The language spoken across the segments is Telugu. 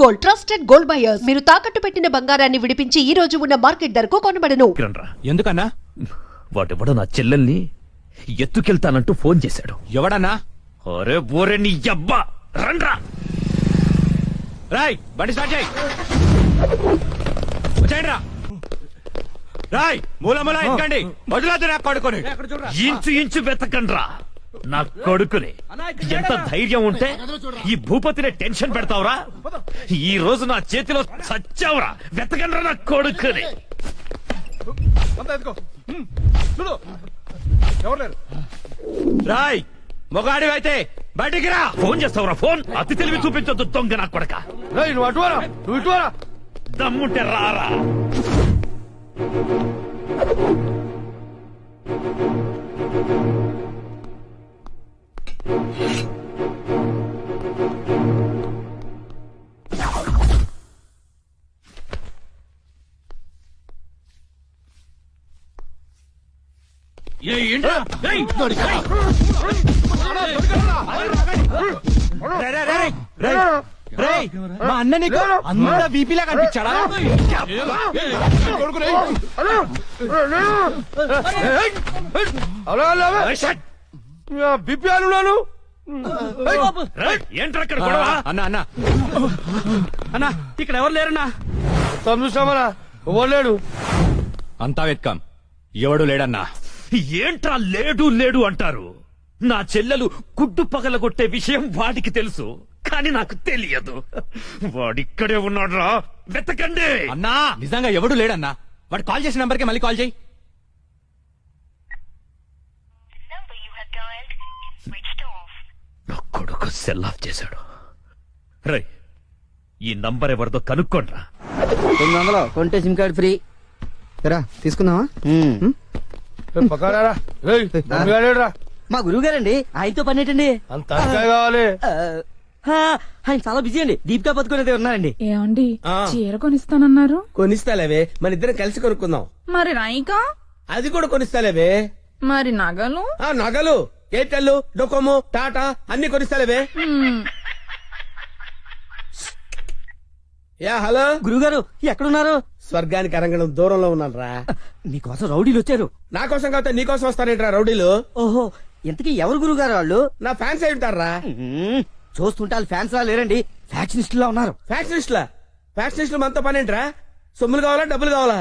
Gold, trusted gold buyers. మీరు తాకట్టు పెట్టిన బంగారాన్ని విడిపించి ఈ రోజు ఉన్న మార్కెట్ ధరకు కొనబడను. ఎందుకన్నా? వాడెవడో నా చెల్లెల్ని ఎత్తుకెళ్తానంటూ ఫోన్ చేశాడు. ఎవడన్నా? అరే బోరే నీ అబ్బా, రండ్రా. రాయ్ బండి స్టార్ట్ చేయి. వచ్చేయండి రా. రాయ్ మూల మూల ఎత్తుకండి. వదిలేదు నా కొడుకుని. ఇంచు ఇంచు వెతకండ్రా నా కొడుకుని. ఎంత ధైర్యం ఉంటే ఈ భూపతిని టెన్షన్ పెడతావురా? ఈ రోజు నా చేతిలో చచ్చావురా. వెతకండ్రా నా కొడుకుని. రాయ్ మొగాడి అయితే బయటికి రా. ఫోన్ చేస్తావురా? ఫోన్ అతి తెలివి చూపించొద్దు దొంగ నా కొడక. నువ్వు అటువారా, నువ్వు ఇటువారా. దమ్ముంటే రారా. మా అన్న నీకు అంత బీపీలా కనిపించాడా? బిపి అన్నాను. ఏంట్రా అక్కడ గొడవ? అన్న అన్న అన్న ఇక్కడ ఎవరు లేరన్నా? చూసామరా, ఓలేడు. అంతా వెత్కాం, ఎవడు లేడన్నా. ఏంట్రా లేడు లేడు అంటారు? నా చెల్లెలు గుడ్డు పగలగొట్టే విషయం వాడికి తెలుసు, కానీ నాకు తెలియదు. వాడిక్కడే ఉన్నాడ్రా, వెతకండి. అన్నా నిజంగా ఎవడు లేడన్నా. వాడు కాల్ చేసిన నంబర్కి మళ్ళీ కాల్ చేయి. నా కొడుకు సెల్ ఆఫ్ చేశాడు. రై ఈ నంబర్ ఎవరిదో కనుక్కోండ్రా. 900 కొంటే సిమ్ కార్డ్ ఫ్రీ. రా తీసుకుందామా? పక్కరా రా. మా గురువు గారండి, ఆయనతో పని ఏంటండి? అంత కావాలి. ఆయన చాలా బిజీ అండి. దీపికా పదుకునేది ఉన్నారండి. ఏమండి చీర కొనిస్తానన్నారు? కొనిస్తాలేవే, మన ఇద్దరం కలిసి కొనుక్కుందాం. మరి నాయిక? అది కూడా కొనిస్తాలేవే. మరి నగలు? నగలు ఎయిర్టెల్, డొకోమో, టాటా అన్ని కొనిస్తాలేవే. యా హలో గురుగారు ఎక్కడున్నారు? స్వర్గానికి అరంగడం దూరంలో ఉన్నాను రా. మీకోసం రౌడీలు వచ్చారు. నా కోసం కాకపోతే నీ కోసం వస్తారేంట్రా రౌడీలు? ఓహో, ఇంతకీ ఎవరు గురుగారు వాళ్ళు? నా ఫ్యాన్స్ అయి ఉంటారా? చూస్తుంటే వాళ్ళు ఫ్యాన్స్ లా లేరండి, ఫ్యాక్షనిస్ట్ లా ఉన్నారు. ఫ్యాక్షనిస్టులా? ఫ్యాక్షనిస్టులు మనతో పని ఏంట్రా? సొమ్ములు కావాలా, డబ్బులు కావాలా?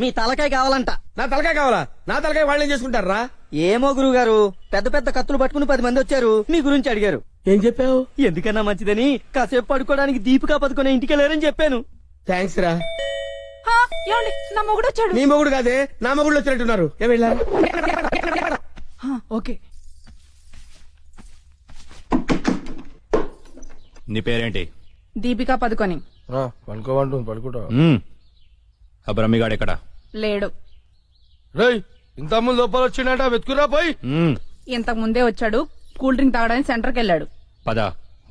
మీ తలకాయ కావాలంట. నా తలకాయ కావాలా? నా తలకాయ వాళ్ళు ఏం చేసుకుంటారా? ఏమో గురుగారు, పెద్ద పెద్ద కత్తులు పట్టుకుని 10 మంది వచ్చారు, మీ గురించి అడిగారు. ఏం చెప్పావు? ఎందుకన్నా మంచిదని కాసేపు పడుకోవడానికి దీపికా పదుకునే ఇంటికి వెళ్ళారని చెప్పాను. థ్యాంక్స్ రా. ఏమండి నా మొగుడు వచ్చాడు. నీ మొగుడు కాదే, నా మొగుడు వచ్చినట్టున్నారు. ఏం వెళ్ళా? ఓకే. నీ పేరేంటి? దీపికా పదుకొని. పడుకోమంటుంది, పడుకుంటా. ఆ బ్రహ్మిగాడు ఎక్కడ? లేడు. రేయ్ ఇంత ముందు లోపల వచ్చిండట, వెతుకురా పోయి. ఇంతకు ముందే వచ్చాడు, కూల్ డ్రింక్ తాగడానికి సెంటర్కి వెళ్ళాడు. పద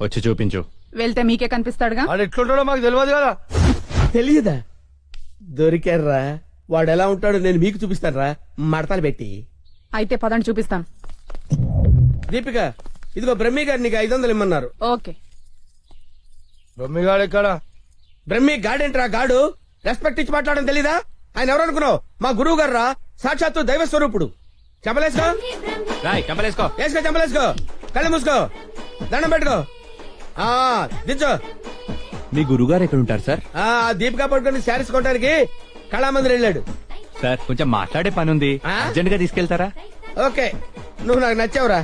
వచ్చి చూపించు. వెళ్తే మీకే కనిపిస్తాడుగా. వాడు ఎట్లుంటాడో మాకు తెలియదు కదా. తెలియదా? దొరికారా? వాడు ఎలా ఉంటాడో నేను మీకు చూపిస్తానరా, మడతలు పెట్టి. అయితే పదండి చూపిస్తాను. దీపిక, ఇదిగో బ్రహ్మి గారు నీకు 500 ఇమ్మన్నారు. ఓకే. బొమ్మిగాడు ఎక్కడ? బ్రహ్మి గాడేంట్రా గాడు? రెస్పెక్ట్ ఇచ్చి మాట్లాడడం తెలీదా? ఆయన ఎవరు అనుకున్నావు? మా గురువు గారు రా, సాక్షాత్తు దైవ స్వరూపుడు. చెంపలేసుకో, రాయ్ చెంపలేసుకో. వేసుకో, చెంపలేసుకో, కళ్ళు మూసుకో, దండం పెట్టుకో, దించో. మీ గురుగారు ఎక్కడ ఉంటారు సార్? దీపికా పట్టుకుని శారీస్ కొనడానికి కళామందిర్ వెళ్ళాడు. సార్ కొంచెం మాట్లాడే పని ఉంది, అర్జెంట్ గా తీసుకెళ్తారా? ఓకే, నువ్వు నాకు నచ్చావురా.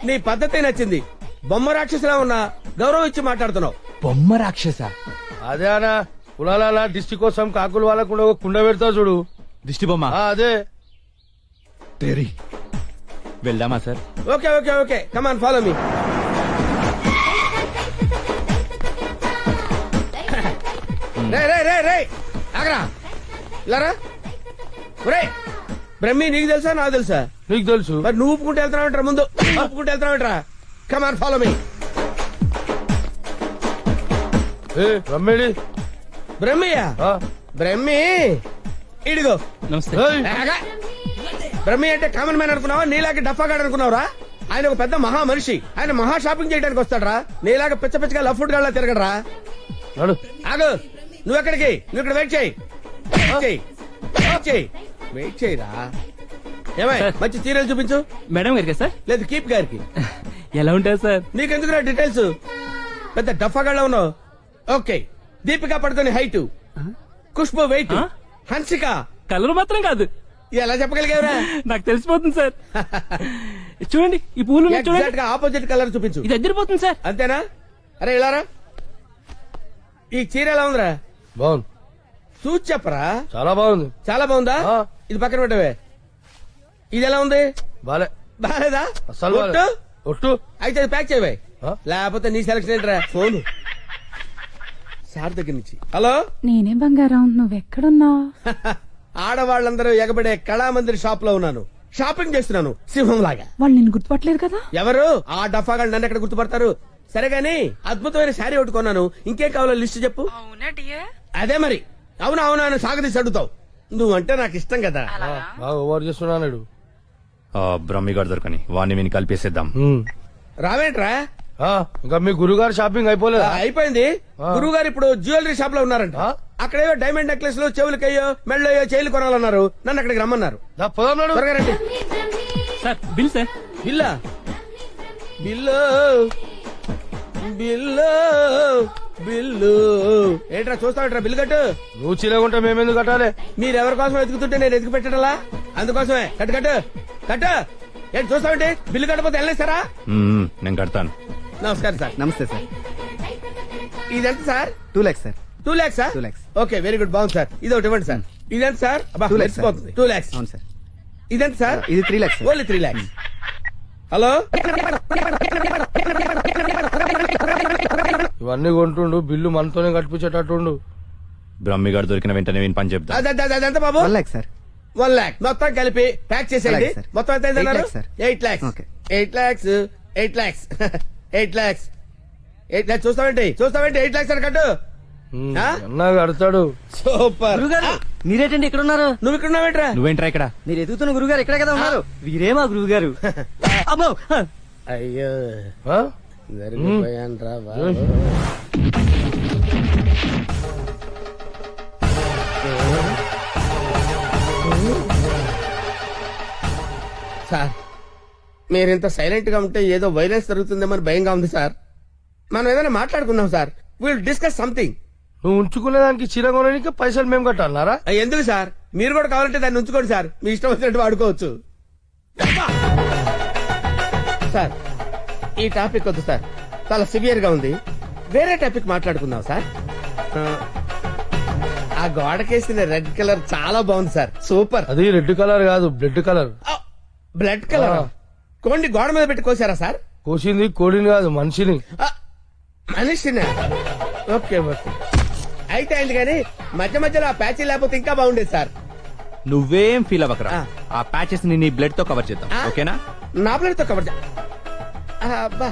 నీ పద్ధతి నచ్చింది. బొమ్మ రాక్షసులా ఉన్నా గౌరవం ఇచ్చి మాట్లాడుతున్నావు. బొమ్మ రాక్షస? అదే అనా, కులాల దిష్టి కోసం కాకులు వాళ్ళకు కూడా ఒక కుండ పెడతా చూడు. దిష్టి బొమ్మ? అదే. వెళ్దామా sir? Okay okay okay, come on follow me. రే రే రే రే ఆగరా, ఇలారా. రే బ్రహ్మి, నీకు తెలుసా నాకు తెలుసా? నీకు తెలుసు. మరి నువ్వు ఒప్పుకుంటే వెళ్తున్నావు ముందు, ఒప్పుకుంటే వెళ్తున్నావు. Come on follow me. బ్రహ్మేడి? బ్రహ్మయ్యా? బ్రహ్మి ఇడిగో. బ్రహ్మి అంటే కామన్ మ్యాన్ అనుకున్నావా? నీలాగా డఫాగాడు అనుకున్నావురా? ఆయన ఒక పెద్ద మహా మనిషి. ఆయన మహా షాపింగ్ చేయడానికి వస్తాడరా. నీలాగా పిచ్చ పిచ్చగా లఫ్ ఫుడ్ గా తిరగడరా. నడు ఆగు, నువ్వు ఎక్కడికి? నువ్వు ఇక్కడ వెయిట్ చేయి. వెయిట్ చేయి. వెయిట్ చేయి. వెయిట్ చేయరా. ఏమై మంచి సీరియల్ చూపించు. మేడం గారికి సార్ లేదు కీప్ గారికి. ఎలా ఉంటారు సార్? నీకెందుకు డీటెయిల్స్? పెద్ద డఫాగాళ్ళ ఉన్నావు. Okay, Deepika Padukone height, Khushbu weight, Hansika colour మాత్రం కాదు, ఎలా చెప్పగలిగావురా? నాకు తెలిసిపోతుంది సార్. చూడండి ఈ పూలు ఉన్నాయి చూడండి, ఎగ్జాక్ట్ గా ఆపోజిట్ కలర్ చూపించు. ఇది అద్దరిపోతుంది సార్. అంతేనా? అరే ఇలారా, ఈ చీర ఎలా ఉందిరా? బాగుంది, చూసి చెప్పరా. చాలా బాగుంది. చాలా బాగుందా? ఆ. ఇది పక్కన పెట్టవే. ఇది ఎలా ఉంది? బాలే, బాలేదా? అసలు బాలే. ఒట్టు? ఒట్టు అయితే అది ప్యాక్ చేయవే. ఆ? లేకపోతే నీ సెలక్షన్ ఏంట్రా? ఫోన్ సార్ దగ్గర నుంచి. హలో. నేనే బంగారం నువ్వెక్కడున్నావు? ఆడవాళ్ళందరూ ఎగబడే కళామందిర్ షాప్ లో ఉన్నాను. షాపింగ్ చేస్తున్నాను సింహం లాగా. వాళ్ళు నిన్ను గుర్తుపట్టలేదు కదా? ఎవరు ఆ డఫాగా నన్ను ఎక్కడ గుర్తుపడతారు? సరే గాని అద్భుతమైన శారీ ఒకటి కొన్నాను. ఇంకేం కావాలో లిస్ట్ చెప్పు. అదే మరి. అవునా అవునా అని సాగదీసి అడుగుతావు. నువ్వంటే నాకు ఇష్టం కదా. బాగా ఓవర్ చేస్తున్నాడు. బ్రహ్మిగాడు దొరకని వాడిని విని కలిపేసేద్దాం. రావేంట్రా? ఇంకా మీ గురుగారు షాపింగ్ అయిపోలేదా? అయిపోయింది. గురువు గారు ఇప్పుడు జ్యువెలరీ షాప్ లో ఉన్నారంట. ఆ? అక్కడేవో డైమండ్ నెక్లెస్ లో చెవులకయ్యో మెళ్ళయ్యో చైలు కొనాలన్నారు. నన్ను అక్కడికి రమ్మన్నారు. పోదాం నాడు. త్వరగా రండి. Sir bill sir. బిల్లా? బిల్లు బిల్లు బిల్లు ఏంట్రా చూస్తావుట్రా? బిల్లు కట్టు. నువ్వు చీలకుంటే మేమెందుకు కట్టాలి? మీరెవరి కోసం వెతుకుతుంటే నేను ఎదుగు పెట్టడలా? అందుకోసమే. కట్టు కట్టు కట్టు. ఏంటి చూస్తావంటే? బిల్లు కట్టపోతే వెళ్ళేస్తారా? నేను కడతాను. నమస్కారం సార్. నమస్తే సార్. ఇదెంత sir? 2 lakhs sir. 2 lakhs sir? 2 lakhs. Okay, very good, బాగుంది సార్. ఇది ఒకటి ఇవ్వండి సార్. ఇదెంత సార్? 2 lakhs sir. 2 lakhs. అవును సార్. ఇదెంత సార్? ఇది 3 lakhs sir. Only 3 lakhs. Hello. ఇవన్నీ కొంటుండు, బిల్లు మనతోనే కట్టించేటట్టుండు. బ్రహ్మిగాడు దొరికిన వెంటనే విని పని చెప్తా. అదెంత బాబు? 1 lakh సార్. 1 lakh మొత్తం కలిపి ప్యాక్ చేసేయండి. అలాగే సార్. మొత్తం ఎంత అయింది 8 అన్నారు? lakhs sir. 8 lakhs. Okay. 8 lakhs. 8 lakhs. 8 lakhs. 8 lakhs. చూస్తావేంటి 8 lakhs అని కట్టు. ఆ? అన్నా కడతాడు. సూపర్. గురుగారు మీరేటండి ఇక్కడ ఉన్నారు? నువ్వు ఇక్కడ ఉన్నావేంట్రా? నువ్వేంట్రా ఇక్కడ? మీరు ఎదుగుతున్న గురుగారు ఇక్కడే కదా ఉన్నారు. వీరే మా గురువు గారు. అమ్మో అయ్యో ఆ? జరిగిపోయాన్రా బాబు. సార్, మీరింత సైలెంట్ గా ఉంటే ఏదో వైలెన్స్ జరుగుతుందేమని భయంగా ఉంది సార్. మనం ఏదైనా మాట్లాడుకుందాం సార్. Will discuss something. నువ్వు ఉంచుకునే దానికి చీర కొనడానికి పైసలు మేము కట్టాలన్నారా? ఎందుకు సార్? మీరు కూడా కావాలంటే దాన్ని ఉంచుకోండి సార్. మీ ఇష్టం వచ్చినట్టు వాడుకోవచ్చు. సార్, ఈ టాపిక్ వద్దు సార్, చాలా సివియర్ గా ఉంది. వేరే టాపిక్ మాట్లాడుకుందాం సార్. ఆ గోడకేసిన రెడ్ కలర్ చాలా బాగుంది సార్. సూపర్. అది రెడ్ కలర్ కాదు, బ్లడ్ కలర్. Blood colour. కోండి గోడ మీద పెట్టి కోసారా సార్? కోసింది కోడిని కాదు, మనిషిని. మనిషినా? ఓకే ఓకే, అయితే అయింది. కానీ మధ్య మధ్యలో ఆ ప్యాచీ లేకపోతే ఇంకా బాగుండేది సార్. నువ్వేం ఫీల్ అవ్వకరా. ఆ. ఆ ప్యాచెస్ ని నీ బ్లడ్ తో కవర్ చేద్దాం. ఆ? ఓకేనా? నా ప్లేట్ తో కవర్ అబ్బా,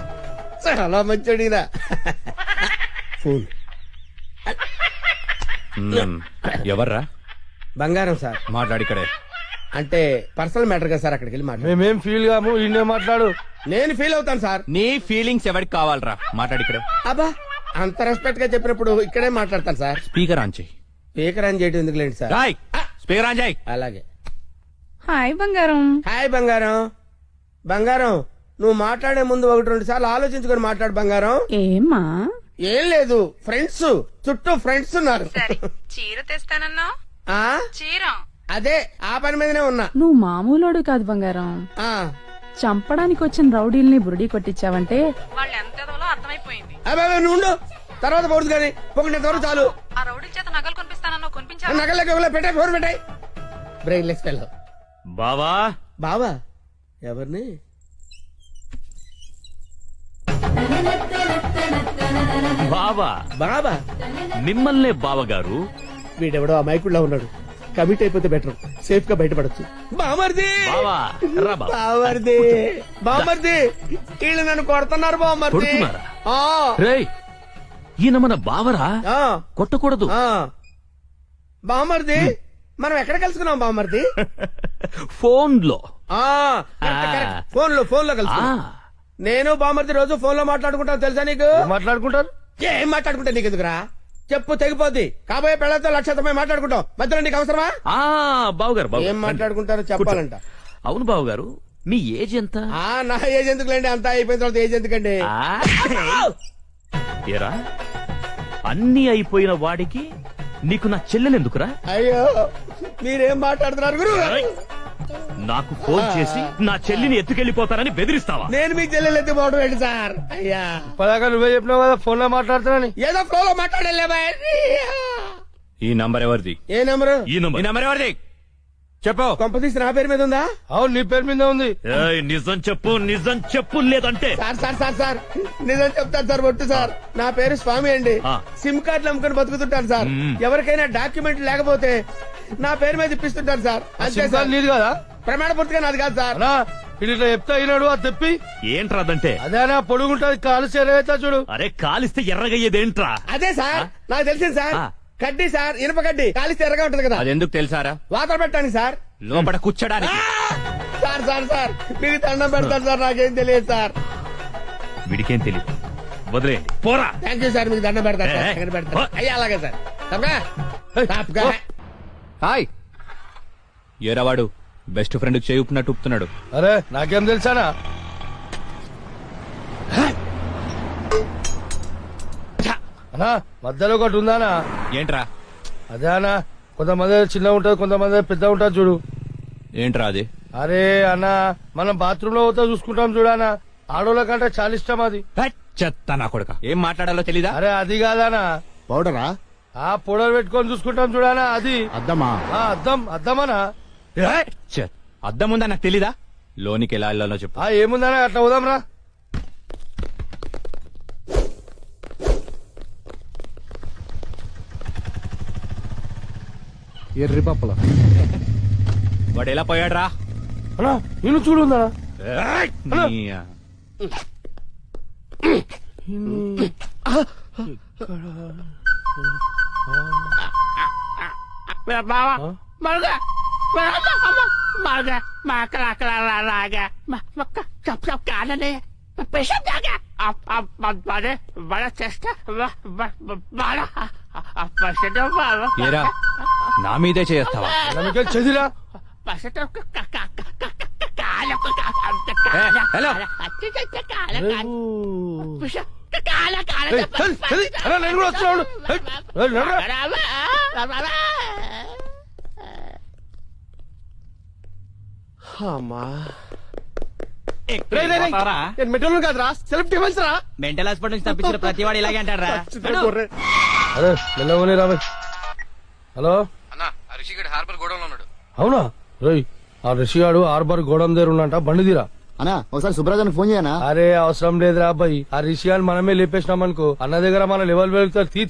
చాలా మంచోడినా. ఫోన్. ఎవర్రా? బంగారం సార్. మాట్లాడిక్కడే. అంటే పర్సనల్ మ్యాటర్ కదా సార్. అక్కడికి వెళ్ళి మాట్లాడు. మేమేం ఫీల్ కాము, ఈయనే మాట్లాడు. నేను ఫీల్ అవుతాను సార్. నీ ఫీలింగ్స్ ఎవరికి కావాలరా? మాట్లాడిక్కడే. అబ్బా, అంత రెస్పెక్ట్ గా చెప్పినప్పుడు ఇక్కడే మాట్లాడతాను సార్. స్పీకర్ ఆన్ చెయ్యి. స్పీకర్ అని చేయడం ఎందుకు లేండి సార్? రాయ్ స్పీకర్ ఆన్ చెయ్యి. అలాగే. హాయ్ బంగారం. హాయ్ బంగారం. బంగారం, నువ్వు మాట్లాడే ముందు 1-2 సార్లు ఆలోచించుకొని మాట్లాడు బంగారం. ఏమ్మా? ఏం లేదు, ఫ్రెండ్స్ చుట్టూ ఫ్రెండ్స్ ఉన్నారు. చీర తెస్తానన్నావు. ఆ చీర అదే ఆ పని మీదనే ఉన్నా. నువ్వు మామూలోడు కాదు బంగారం. ఆ చంపడానికి వచ్చిన రౌడీల్ని బురుడి కొట్టించావంటే వాళ్ళు ఎంత అర్థమైపోయింది. అబ్బాయి నువ్వు ఉండు, తర్వాత పోదు కానీ పొగినంత వరకు చాలు. ఆ రౌడీల చేత నగలు కొనిపిస్తానన్నావు, కొనిపించావా? నగలకి పెట్టాయి, ఫోన్ పెట్టాయి. Brainless fellow. బావా బావా? ఎవరిని? బావా బాబా? మిమ్మల్నే బావగారు. వీడెవడో ఆ మైకుల్లో ఉన్నాడు. కమిట్ అయిపోతే బెటర్, సేఫ్ గా బయటపడచ్చు. బామర్ది, బావా రా బావా. బామర్ది, బామర్ది, వీళ్ళు నన్ను కొడుతున్నారు బామర్ది. కొడుతున్నారా? ఆ, రేయ్ ఈయన మన బావరా, ఆ, కొట్టకూడదు. ఆ. బామర్ది, మనం ఎక్కడ కలుసుకున్నాం బామర్ది? ఫోన్ లో. ఆ, కరెక్ట్, కరెక్ట్. ఫోన్ లో కలుసు. నేను బామర్ది రోజు ఫోన్ లో మాట్లాడుకుంటావు తెలుసా నీకు? మాట్లాడుకుంటారు. ఏం మాట్లాడుకుంటా నీకు ఎందుకురా? చెప్పు తెగిపోద్ది. కాబోయే పెళ్లతో 1,90,000 మాట్లాడుకుంటాం. మధ్యలో నీకు అవసరమా? బావుగారు ఏం మాట్లాడుకుంటారో చెప్పాలంట. అవును బావుగారు, మీ ఏజ్ ఎంత? నా ఏజ్ ఎందుకులేండి, అంతా అయిపోయిన తర్వాత ఏజ్ ఎందుకండి? ఏరా, అన్ని అయిపోయిన వాడికి నీకు నా చెల్లెలెందుకురా? అయ్యో మీరేం మాట్లాడుతున్నారు గురు? నాకు ఫోన్ చేసి నా చెల్లిని ఎత్తుకెళ్లిపోతానని బెదిరిస్తావా? నేను మీకు చెల్లెలు ఎత్తిపోవడం ఏంటి సార్? అయ్యా పదాక నువ్వే చెప్పినావు కదా ఫోన్ లో మాట్లాడుతున్నాని. ఏదో ఫ్లోలో మాట్లాడలే బాయ్. ఈ నంబర్ ఎవరిది? ఏ నెంబరు? ఈ నంబర్ ఎవరిది చెప్పు. కొంపతీసి నా పేరు మీద ఉందా? అవును నీ పేరు మీద ఉంది. ఏయ్, నిజం చెప్పు లేదంటే సార్ నిజం చెప్తాను సార్. ఒట్టు సార్, నా పేరు స్వామి అండి. ఆ. సిమ్ కార్డులు అమ్ముకొని బతుకుతుంటాను సార్. ఎవరికైనా డాక్యుమెంట్ లేకపోతే నా పేరు మీద ఇప్పిస్తుంటాను సార్. అంతే సిమ్ సార్. కార్డు నీది కదా? ప్రమాణ పూర్తిగా నాది కాదు సార్. అన్నా ఇది ఇట్లా చెప్తా అయినాడు అది తెప్పి. ఏంట్రాదంటే? అదేనా పొడుగుంటది కాలు చేరేతా చూడు. అరే, కాలిస్తే ఎర్రగయ్యేదేంట్రా? అదే సార్ నాకు తెలిసింది సార్. ఆ. కడ్డీ సార్, ఇనుప కడ్డీ కాలిస్తే ఎర్రగా ఉంటది కదా. అదెందుకు తెలుసారా? వాతలు పెట్టండి సార్. లోపల కూర్చోడానికి. సార్ మీకు దండం పెడతాను సార్. నాకేం తెలియదు సార్. వీడికేం తెలియదు, వదిలేయండి. పోరా. Thank you sir. మీకు దండం పెడతాను సార్. ఏ, ఎక్కడ పెడతాను? ఓ. అయ్యా అలాగే సార్. తప్పగా హాయ్, ఏరావాడు బెస్ట్ ఫ్రెండ్ చేయుపునట్టు ఊపుతున్నాడు. అరే నాకేం తెలుసానా? అన్నా మధ్యలో ఒకటి ఉందానా? ఏంట్రా? అదే అన్నా, కొంతమంది చిన్న ఉంటది, కొంతమంది పెద్ద ఉంటది చూడు. ఏంట్రా అది? అరే అన్నా, మనం బాత్రూమ్ లో పోతే చూసుకుంటాం చూడానా, ఆడోళ్ళ కంటే చాలా ఇష్టం అది. చెత్త నా కొడుక. ఏం మాట్లాడాలో తెలీదా? అరే అది కాదానా, పౌడరా? ఆ పొడలు పెట్టుకొని చూసుకుంటాం చూడానా అది. అద్దమా? అద్దమనా? అద్దం ఉందా నాకు తెలీదా? లోనికి ఎలా వెళ్ళాలో చెప్పు. ఏముందనా, అట్లా పోదాం రా. ఎర్రి పప్పల వాడు ఎలా పోయాడ్రా? అన్నా నేను చూడుందా? ఏరా, నా మీదే చేస్తావా? నమ్మకం చదిరా. హలో, నేను కూడా వస్తున్నాను. నేను మెట్రోలు కాదురా, సెల్ఫ్ డిఫెన్స్ రా. మెంటల్ హాస్పిటల్ నుంచి తప్పించిన ప్రతి వాడు ఇలాగే అంటారా? అరే మెల్లవని రాబోయ్. హలో అవునా? రోయ్ ఆ రిషిగాడు హార్బర్ గోడం దగ్గర ఉన్నంట, బండి తీరా. అన్నా ఒకసారి సుబ్రాజానికి ఫోన్ చేయనా? అరే అవసరం లేదురా అబ్బాయి, ఆ రిషిగాని మనమే లేపేసినాం అనుకో, అన్న దగ్గర మన లెవెల్ వెళ్తారు. తీ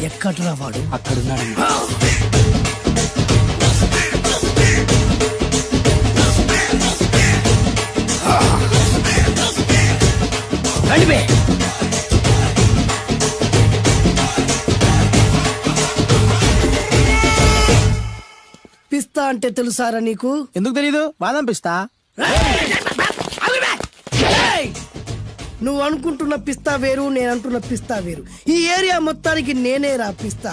ఎక్కడ్రా వాడు? అక్కడున్నాడు. పిస్తా అంటే తెలుసారా నీకు? ఎందుకు తెలీదు? బాదం పిస్తా. నువ్వు అనుకుంటున్న పిస్తా వేరు, నేను అంటున్న పిస్తా వేరు. ఈ ఏరియా మొత్తానికి నేనే రా పిస్తా.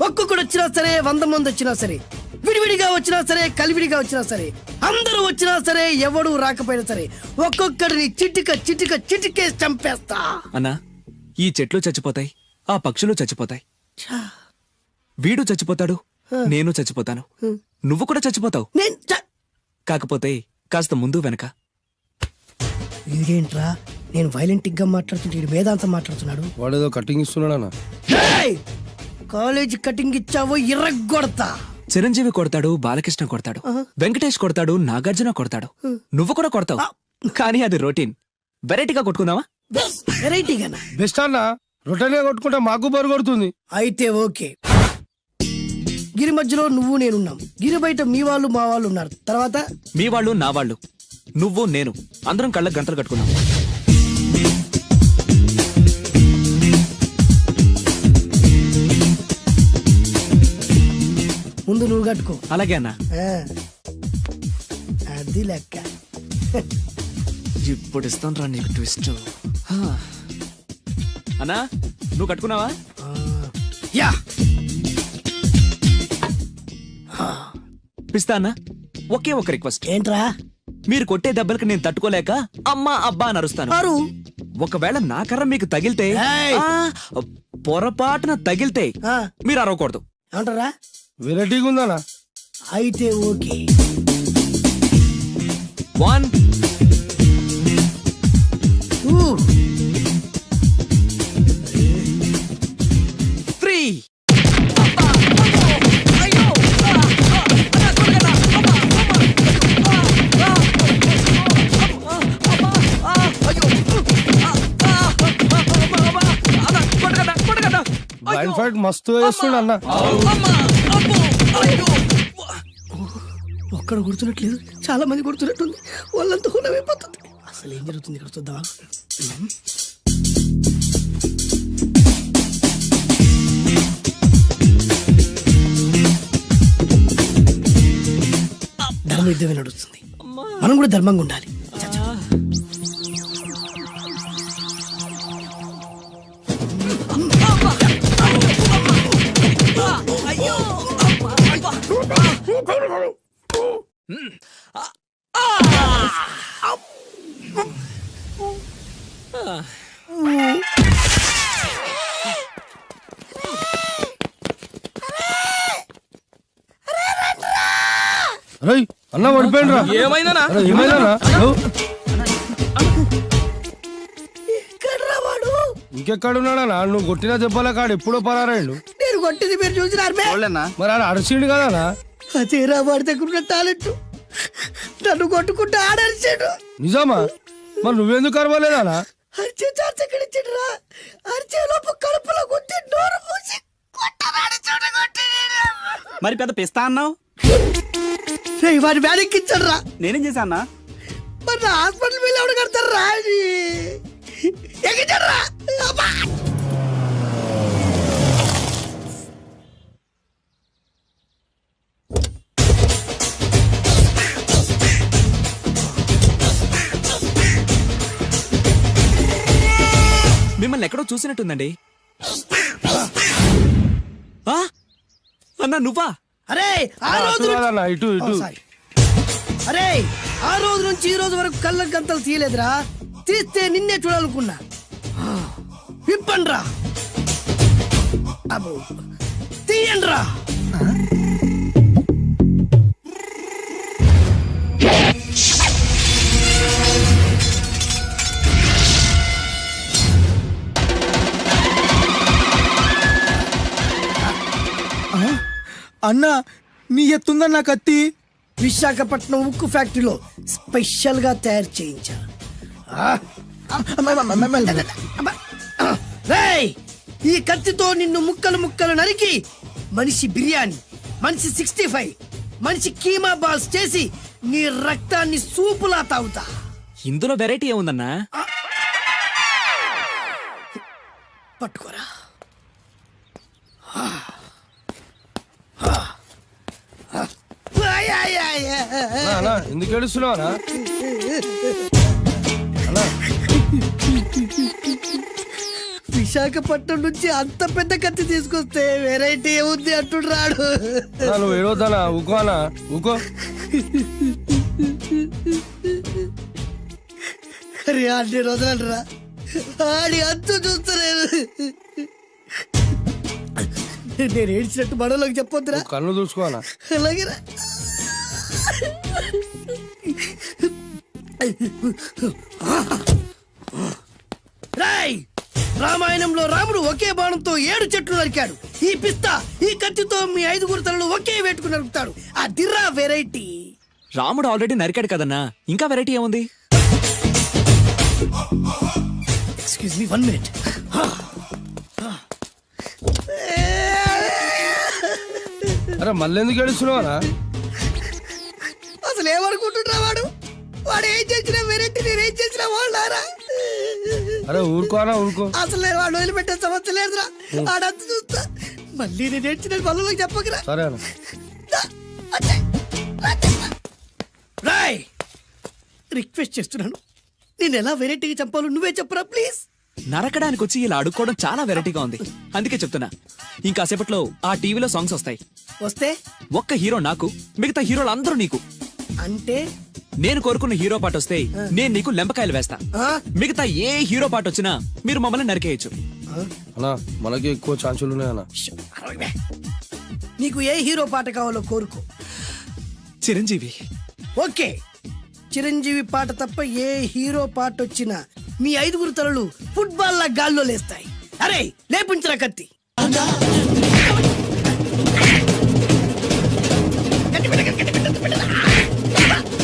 ఒక్కొక్కడు వచ్చినా సరే, 100 మంది వచ్చినా సరే, విడివిడిగా వచ్చినా సరే, కలివిడిగా వచ్చినా సరే, అందరూ వచ్చినా సరే, ఎవడు రాకపోయినా సరే, ఒక్కొక్కడిని చిటికేసి చంపేస్తా. అన్నా, ఈ చెట్లు చచ్చిపోతాయి, ఆ పక్షులు చచ్చిపోతాయి, వీడు చచ్చిపోతాడు, నేను చచ్చిపోతాను, నువ్వు కూడా చచ్చిపోతావు. కాకపోతే కాస్త ముందు వెనక. వీడేంట్రా, నేను వైలెంటిక్ గా మాట్లాడుతుంటే వీడు వేదాంతం మాట్లాడుతున్నాడు. వాడేదో కటింగ్ ఇస్తున్నాడా? కాలేజీ కటింగ్ ఇచ్చావో ఇర్రగొడతా. చిరంజీవి కొడతాడు, బాలకృష్ణ కొడతాడు, వెంకటేష్ కొడతాడు, నాగార్జున కొడతాడు, నువ్వు కూడా కొడతావు. కానీ అది రొటీన్. వెరైటీగా కొట్టుకుందామా? వెరైటీగానా? బెస్ట్ అన్న, రొటనే కొట్టుకుంటే మాకు బరు కొడుతుంది. అయితే ఓకే. గిరి మధ్యలో నువ్వు నేనున్నాం, గిరి బయట మీ వాళ్ళు మా వాళ్ళు ఉన్నారు. తర్వాత మీ వాళ్ళు నా వాళ్ళు, నువ్వు నేను, అందరం కళ్ళకు గంటలు కట్టుకున్నాం. ముందు నువ్వు కట్టుకో. అలాగే అన్నా. అది అది లెక్క. ఇప్పుడు ఇస్తాను రా నీకు ట్విస్ట్. అన్నా నువ్వు కట్టుకున్నావా? యా పిస్తా అన్న, ఒకే ఒక రిక్వెస్ట్. ఏంట్రా? మీరు కొట్టే దెబ్బలకి నేను తట్టుకోలేక అమ్మా అబ్బా అని అరుస్తాను. అరు ఒకవేళ నా కర్ర మీకు తగిలితే, ఏయ్! పొరపాటున తగిలితే ఆ, మీరు అరవకూడదు. ఏమంటారా? వెరైటీగా ఉందనా? అయితే ఓకే. 1 ఊ, 3. బ్లైండ్ ఫైట్ మస్తు వేస్తుండ అన్న. ఒక్కడ గుర్తున్నట్లేదు, చాలా మంది గుర్తున్నట్టుంది. వాళ్ళంతా హులమైపోతుంది. అసలు ఏం జరుగుతుంది ఇక్కడ చూద్దామా? ధర్మ యుద్ధమే నడుస్తుంది. మనం కూడా ధర్మంగా ఉండాలి. చచ్చా. అరే అన్న పడిపోయిండ్రా. ఏమైందనా? అరే, ఏమైందన్నా? ఎక్కడ్రా వాడు? ఇంకెక్కడున్నాడనా? నువ్వు కొట్టిన దెబ్బల కాడు ఎప్పుడో పరారాయండు. నేను కొట్టింది మీరు చూసినారు మే? మరి ఆడ అరిసిండు కదనా? అదేరా వాడి దగ్గర ఉన్న టాలెంట్. నన్ను కొట్టుకుంటూ ఆడరిచాడు. నిజమా? మరి నువ్వెందుకు అరవలేదానా? అరిచే ఛాన్స్ ఎక్కడిచ్చాడురా? అరిచే లోపు కడుపులో గుద్ది నోరు మూసి కొట్టరాడు చూడ కొట్టి. మరి పెద్ద పిస్తా అన్నావు, వాడి వ్యాధికిచ్చాడు రా. నేనేం చేశా అన్నా? మరి నా హాస్పిటల్ బిల్ ఎవడు కడతారు రా? ఎక్కించాడు రా. అబ్బా! మిమ్మల్ని ఎక్కడో చూసినట్టుందండి. ఆ? అన్నా నువ్వా? అరే ఆ రోజు కాదన్నా, ఇటు ఇటు. సారీ. అరే ఆ రోజు నుంచి ఈ రోజు వరకు కళ్ళ గంతలు తీయలేదురా. తీస్తే నిన్నే చూడాలనుకున్నా. విప్పండ్రా. అబ్బో తీయండ్రా. అన్నా నీ ఎత్తుందన్న కత్తి. విశాఖపట్నం ఉక్కు ఫ్యాక్టరీలో స్పెషల్ గా తయారు చేయించా. రేయ్, ఈ కత్తితో నిన్ను ముక్కలు ముక్కలు నరికి మనిషి బిర్యానీ, మనిషి 65, మనిషి కీమా బాల్స్ చేసి నీ రక్తాన్ని సూపులా తాగుతా. ఇందులో వెరైటీ ఏముందన్నా? పట్టుకోరా. అన్నా, ఎందుకు ఏడుస్తున్నావా? విశాఖపట్నం నుంచి అంత పెద్ద కత్తి తీసుకొస్తే వెరైటీ ఏముంది అంటుడు రాడు. నువ్వు ఏడవద్దనా? ఊకో అన్నా, ఊకో. అరే అన్ని రోజులంటరా ఆడి అంతు చూస్తలేదు. నేను ఏడ్చినట్టు మనలోకి చెప్పొద్దురా. కన్ను చూసుకో అన్నా. అలాగేరా. రాయ్, రామాయణంలో రాముడు ఒకే బాణంతో 7 చెట్లు నరికాడు. ఈ పిస్తా ఈ కత్తితో మీ 5 తలలు ఒకే వేటుకు నరుకుతాడు. ఆ దిర్రా వెరైటీ. రాముడు ఆల్రెడీ నరికాడు కదన్నా, ఇంకా వెరైటీ ఏముంది? Excuse me 1 minute. అరే మళ్ళీ ఎందుకు ఏడుస్తున్నావా? అసలు ఏమనుకుంటున్నా వాడు? వాడు ఏం చేసినా వెరైటీ, నేనేం చేసినా వాళ్ళారా? అరే ఊరుకోనా, ఊరుకో. అసలు నేను వాడు వదిలిపెట్టే సమస్య లేదురా. ఆడంతా చూస్తా. మళ్ళీ నేను ఏడ్చిన పనులకు చెప్పకరా. సరే అన్న. రాయ్, రిక్వెస్ట్ చేస్తున్నాను, నేను ఎలా వెరైటీగా చంపాలో నువ్వే చెప్పరా ప్లీజ్. నరకడానికి వచ్చి ఇలా అడుక్కోవడం చాలా వెరైటీగా ఉంది. అందుకే చెప్తున్నా, ఇంకాసేపట్లో ఆ టీవీలో సాంగ్స్ వస్తాయి. వస్తే ఒక్క హీరో నాకు, మిగతా హీరోలు అందరూ నీకు. అంటే నేను కోరుకున్న హీరో పాట వస్తే నేను నీకు లెంపకాయలు వేస్తా. ఆ? మిగతా ఏ హీరో పాట వచ్చినా మీరు మమ్మల్ని నరికేయచ్చు. అన్నా మనకి ఎక్కువ ఛాన్సులు ఉన్నాయన్నా. నీకు ఏ హీరో పాట కావాలో కోరుకో. చిరంజీవి. ఓకే, చిరంజీవి పాట తప్ప ఏ హీరో పాట వచ్చినా మీ 5 తలలు ఫుట్బాల్ లా గాల్లో లేస్తాయి. అరే లేపించరా కత్తి.